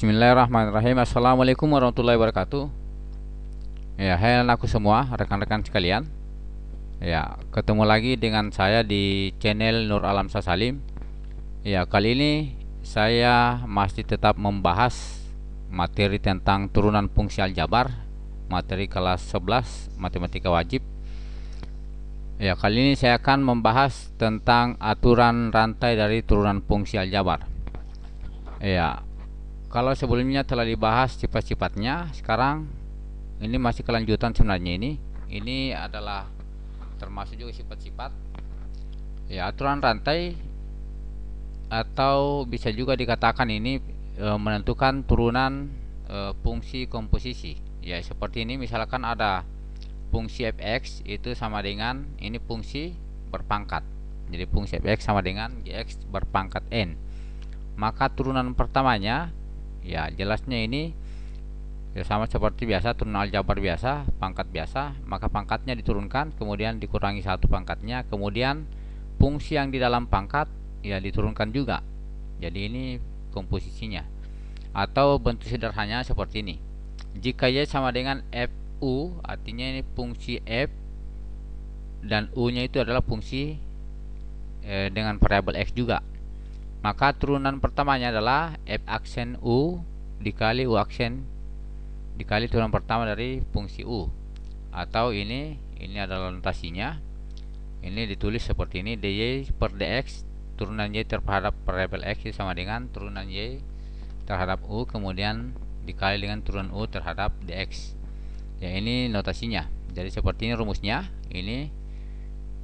Bismillahirrahmanirrahim. Assalamualaikum warahmatullahi wabarakatuh. Ya, hai anakku semua, rekan-rekan sekalian. Ya, ketemu lagi dengan saya di channel Nur Alam Sasalim. Ya, kali ini saya masih tetap membahas materi tentang turunan fungsi aljabar, materi kelas 11 matematika wajib. Ya, kali ini saya akan membahas tentang aturan rantai dari turunan fungsi aljabar. Ya, kalau sebelumnya telah dibahas sifat-sifatnya, sekarang ini masih kelanjutan sebenarnya ini. Ini adalah termasuk juga sifat-sifat. Ya, aturan rantai atau bisa juga dikatakan ini menentukan turunan fungsi komposisi. Ya, seperti ini misalkan ada fungsi fx itu sama dengan ini fungsi berpangkat. Jadi fungsi fx sama dengan gx berpangkat n. Maka turunan pertamanya ya jelasnya ini ya sama seperti biasa, turunan aljabar biasa, pangkat biasa, maka pangkatnya diturunkan, kemudian dikurangi satu pangkatnya, kemudian fungsi yang di dalam pangkat ya diturunkan juga. Jadi ini komposisinya. Atau bentuk sederhananya seperti ini. Jika y sama dengan fu, artinya ini fungsi f dan u nya itu adalah fungsi dengan variabel x juga. Maka turunan pertamanya adalah f aksen u dikali u aksen dikali turunan pertama dari fungsi u. Atau ini adalah notasinya. Ini ditulis seperti ini, dy per dx turunan y terhadap variabel x sama dengan turunan y terhadap u kemudian dikali dengan turunan u terhadap dx. Ya, ini notasinya. Jadi seperti ini rumusnya. Ini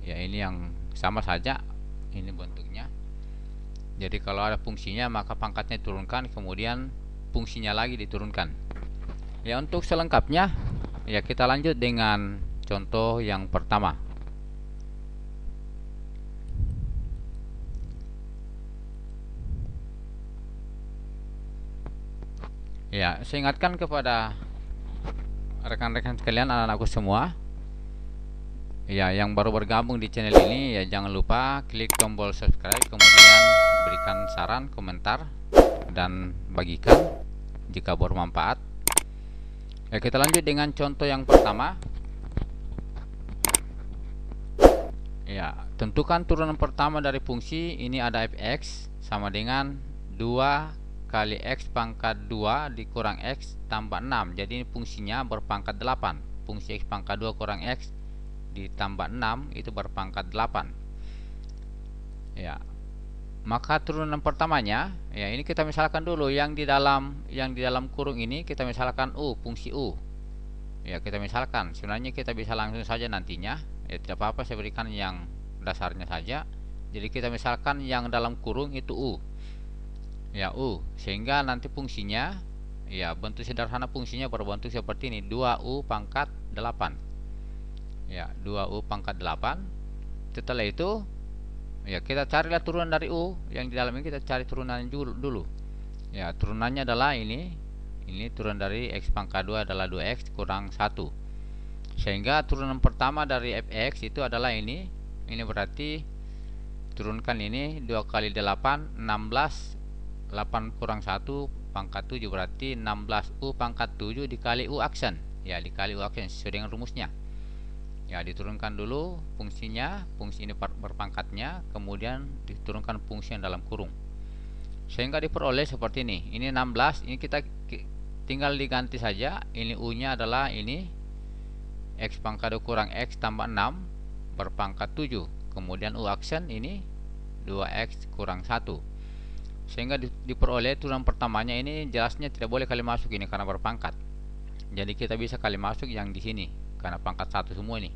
ya ini yang sama saja. Ini bentuknya. Jadi kalau ada fungsinya maka pangkatnya diturunkan, kemudian fungsinya lagi diturunkan. Ya, untuk selengkapnya ya kita lanjut dengan contoh yang pertama. Ya, saya ingatkan kepada rekan-rekan sekalian, anak-anakku semua. Ya, yang baru bergabung di channel ini ya jangan lupa klik tombol subscribe, kemudian berikan saran, komentar, dan bagikan jika bermanfaat. Ya, kita lanjut dengan contoh yang pertama. Ya, tentukan turunan pertama dari fungsi ini ada fx sama dengan 2 kali x pangkat 2 dikurang x tambah 6. Jadi ini fungsinya berpangkat 8. Fungsi x pangkat 2 kurang x ditambah 6 itu berpangkat 8. Ya. Maka turunan pertamanya ya ini kita misalkan dulu yang di dalam kurung ini kita misalkan fungsi u. Ya, kita misalkan, sebenarnya kita bisa langsung saja nantinya. Ya, tidak apa-apa, saya berikan yang dasarnya saja. Jadi kita misalkan yang dalam kurung itu u. Ya, u. Sehingga nanti fungsinya ya bentuk sederhana fungsinya berbentuk seperti ini, 2u pangkat 8. Ya, 2u pangkat 8. Setelah itu ya kita carilah turunan dari u. Yang di dalam ini kita cari turunannya dulu. Ya, turunannya adalah ini turunan dari x pangkat 2 adalah 2x kurang 1. Sehingga turunan pertama dari fx itu adalah ini berarti turunkan ini 2 kali 8 16, 8 kurang 1 pangkat 7 berarti 16u pangkat 7 dikali u aksen. Ya, dikali u aksen sesuai dengan rumusnya. Ya, diturunkan dulu fungsinya, fungsi ini berpangkatnya, kemudian diturunkan fungsi yang dalam kurung. Sehingga diperoleh seperti ini. Ini 16, ini kita tinggal diganti saja. Ini u-nya adalah ini x pangkat 2 kurang x tambah 6 berpangkat 7. Kemudian u aksen ini 2x kurang 1. Sehingga diperoleh turunan pertamanya ini jelasnya tidak boleh kali masuk ini karena berpangkat. Jadi kita bisa kali masuk yang di sini karena pangkat 1 semua ini.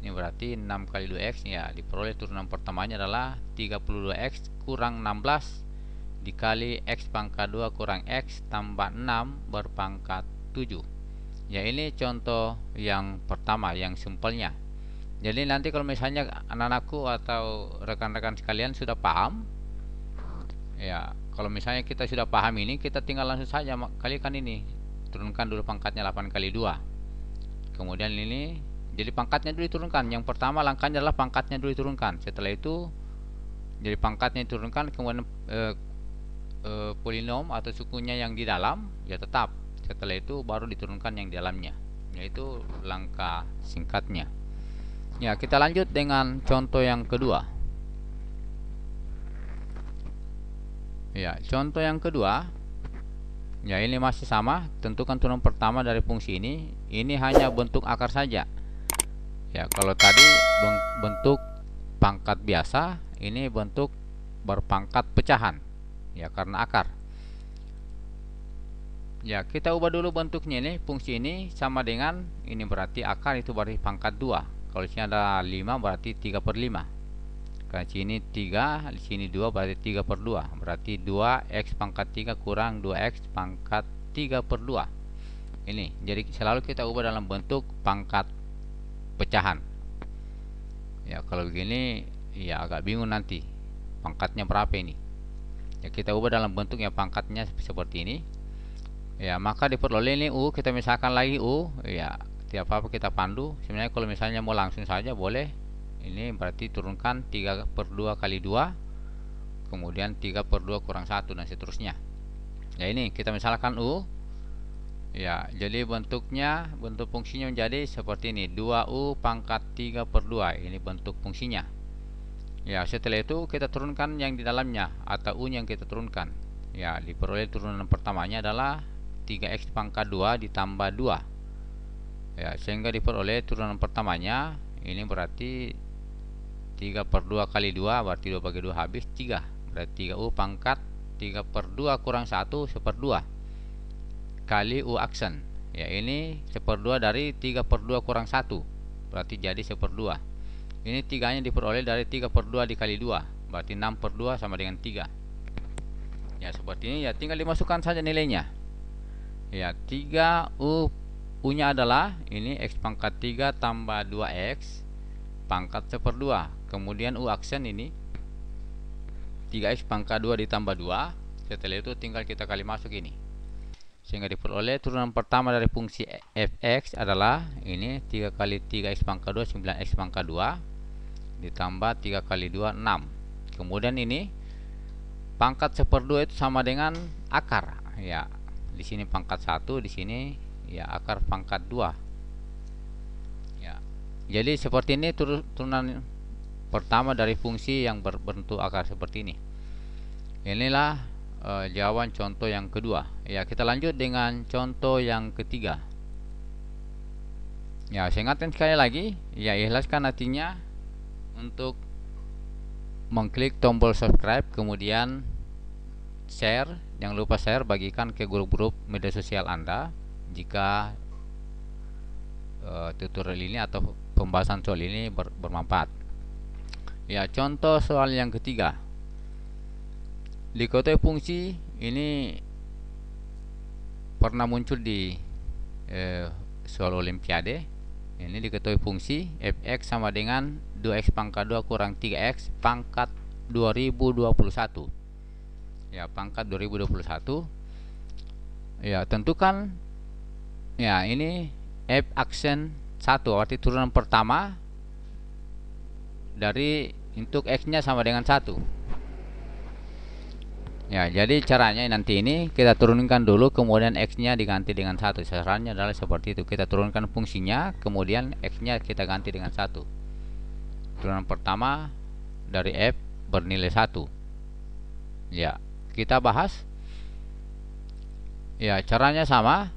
Ini berarti 6 kali 2x ya diperoleh turunan pertamanya adalah 32x kurang 16 dikali x pangkat 2 kurang x tambah 6 berpangkat 7. Ya, ini contoh yang pertama, yang simpelnya. Jadi nanti kalau misalnya anak-anakku atau rekan-rekan sekalian sudah paham, ya kalau misalnya kita sudah paham ini, kita tinggal langsung saja kalikan ini, turunkan dulu pangkatnya 8 kali 2. Kemudian ini jadi pangkatnya dulu diturunkan. Yang pertama langkahnya adalah pangkatnya dulu diturunkan. Setelah itu jadi pangkatnya diturunkan, kemudian polinom atau sukunya yang di dalam, ya tetap. Setelah itu baru diturunkan yang di dalamnya. Yaitu langkah singkatnya. Ya, kita lanjut dengan contoh yang kedua. Ya, contoh yang kedua. Ya, ini masih sama. Tentukan turunan pertama dari fungsi ini. Ini hanya bentuk akar saja. Ya, kalau tadi bentuk pangkat biasa, ini bentuk berpangkat pecahan. Ya, karena akar. Ya, kita ubah dulu bentuknya ini. Fungsi ini sama dengan, ini berarti akar itu berarti pangkat 2. Kalau di sini ada 5 berarti 3/5. Karena sini 3, di sini 2 berarti 3/2. Berarti 2x pangkat 3 kurang 2x pangkat 3/2. Ini, jadi selalu kita ubah dalam bentuk pangkat pecahan. Ya, kalau begini ya agak bingung nanti pangkatnya berapa ini. Ya, kita ubah dalam bentuk yang pangkatnya seperti ini. Ya, maka diperoleh ini U, kita misalkan lagi U. Ya, tiap apa kita pandu. Sebenarnya kalau misalnya mau langsung saja boleh. Ini berarti turunkan 3/2 kali 2, kemudian 3/2 kurang 1 dan seterusnya. Ya, ini kita misalkan U. Ya, jadi bentuknya, bentuk fungsinya menjadi seperti ini, 2U pangkat 3/2. Ini bentuk fungsinya. Ya, setelah itu kita turunkan yang di dalamnya atau U yang kita turunkan. Ya, diperoleh turunan pertamanya adalah 3x pangkat 2 ditambah 2. Ya, sehingga diperoleh turunan pertamanya ini berarti 3/2 kali 2 berarti 2/2 habis 3. Berarti 3U pangkat 3/2 kurang 1 1/2 kali U aksen. Ya, ini 1/2 dari 3/2 kurang 1. Berarti jadi 1/2. Ini 3-nya diperoleh dari 3/2 dikali 2. Berarti 6/2 sama dengan 3. Ya, seperti ini. Ya, tinggal dimasukkan saja nilainya. Ya, 3U U-nya adalah ini x pangkat 3 tambah 2x pangkat 1/2. Kemudian U aksen ini 3x pangkat 2 ditambah 2. Setelah itu tinggal kita kali masuk ini. Sehingga diperoleh turunan pertama dari fungsi fx adalah ini 3 kali 3x pangkat 2 9x pangkat 2 ditambah 3 kali 2 6. Kemudian ini pangkat 1/2 itu sama dengan akar. Ya, di sini pangkat 1, di sini ya akar pangkat 2. Ya. Jadi seperti ini turunan pertama dari fungsi yang berbentuk akar seperti ini. Inilah jawaban contoh yang kedua. Ya, kita lanjut dengan contoh yang ketiga. Ya, saya ingatkan sekali lagi, ya ikhlaskan hatinya untuk mengklik tombol subscribe, kemudian share, jangan lupa share, bagikan ke grup-grup media sosial Anda jika tutorial ini atau pembahasan soal ini bermanfaat. Ya, contoh soal yang ketiga. Diketahui fungsi ini pernah muncul di soal olimpiade. Ini diketahui fungsi fx sama dengan 2x pangkat 2 kurang 3x pangkat 2021. Ya, pangkat 2021. Ya, tentukan. Ya, ini f aksen 1 arti turunan pertama dari untuk x-nya sama dengan 1. Ya, jadi caranya nanti ini kita turunkan dulu, kemudian x-nya diganti dengan 1. Sarannya adalah seperti itu. Kita turunkan fungsinya, kemudian x-nya kita ganti dengan 1. Turunan pertama dari f bernilai 1. Ya, kita bahas. Ya, caranya sama.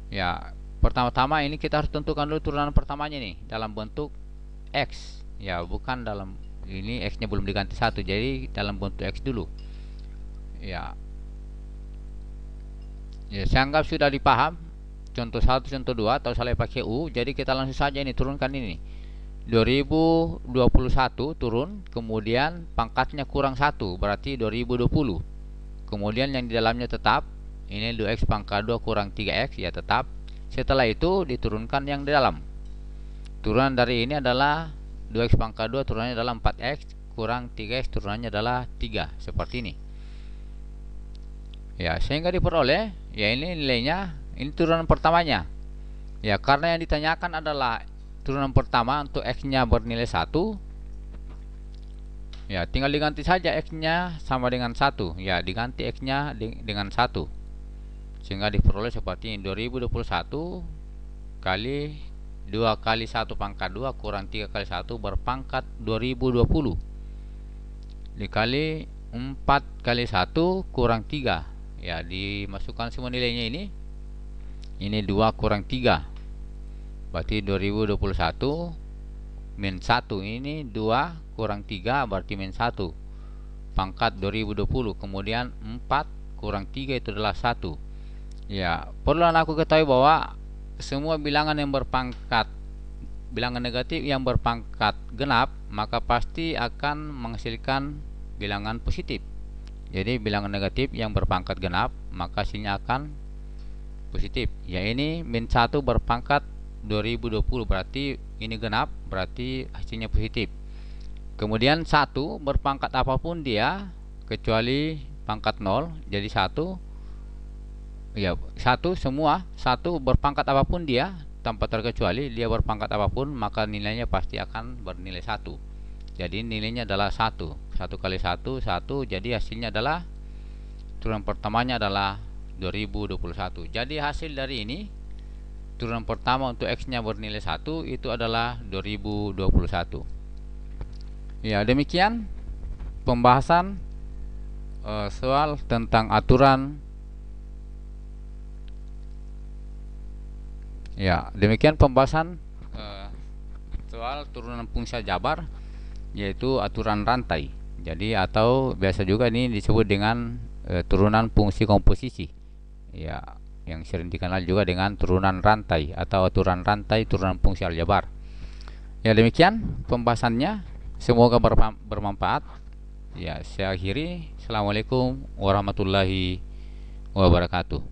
Ya, pertama-tama ini kita harus tentukan dulu turunan pertamanya nih dalam bentuk x. Ya, bukan dalam ini x-nya belum diganti 1, jadi dalam bentuk x dulu. Ya, saya anggap sudah dipaham. Contoh 1, contoh 2, atau salah pakai U. Jadi kita langsung saja ini turunkan ini 2021 turun, kemudian pangkatnya kurang 1 berarti 2020. Kemudian yang di dalamnya tetap ini 2x pangkat 2 kurang 3x, ya tetap. Setelah itu diturunkan yang di dalam. Turunan dari ini adalah 2x pangkat 2 turunannya adalah 4x kurang 3x turunannya adalah 3, seperti ini. Ya, sehingga diperoleh ya ini nilainya, ini turunan pertamanya. Ya, karena yang ditanyakan adalah turunan pertama untuk x-nya bernilai 1. Ya, tinggal diganti saja X-nya sama dengan 1. Ya, diganti X-nya dengan 1. Sehingga diperoleh seperti ini, 2021 kali 2 kali 1 pangkat 2 kurang 3 kali 1 berpangkat 2020 dikali 4 kali 1 kurang 3. Ya, dimasukkan semua nilainya ini. Ini 2 kurang 3. Berarti 2021 min 1. Ini 2 kurang 3 berarti min 1. Pangkat 2020. Kemudian 4 kurang 3 itu adalah 1. Ya, perlu aku ketahui bahwa semua bilangan yang berpangkat bilangan negatif yang berpangkat genap maka pasti akan menghasilkan bilangan positif. Jadi bilangan negatif yang berpangkat genap maka hasilnya akan positif. Ya, ini min 1 berpangkat 2020 berarti ini genap, berarti hasilnya positif. Kemudian 1 berpangkat apapun dia kecuali pangkat 0, jadi 1. Ya, 1 semua, 1 berpangkat apapun dia tanpa terkecuali dia berpangkat apapun maka nilainya pasti akan bernilai 1. Jadi nilainya adalah 1. 1 kali 1 1, jadi hasilnya adalah turunan pertamanya adalah 2021. Jadi hasil dari ini turunan pertama untuk X nya bernilai 1 itu adalah 2021. Ya, demikian pembahasan soal tentang aturan. Ya, demikian pembahasan soal turunan fungsi aljabar yaitu aturan rantai. Jadi atau biasa juga ini disebut dengan turunan fungsi komposisi. Ya, yang sering dikenal juga dengan turunan rantai atau aturan rantai turunan fungsi aljabar. Ya, demikian pembahasannya. Semoga bermanfaat. Ya, saya akhiri. Assalamualaikum warahmatullahi wabarakatuh.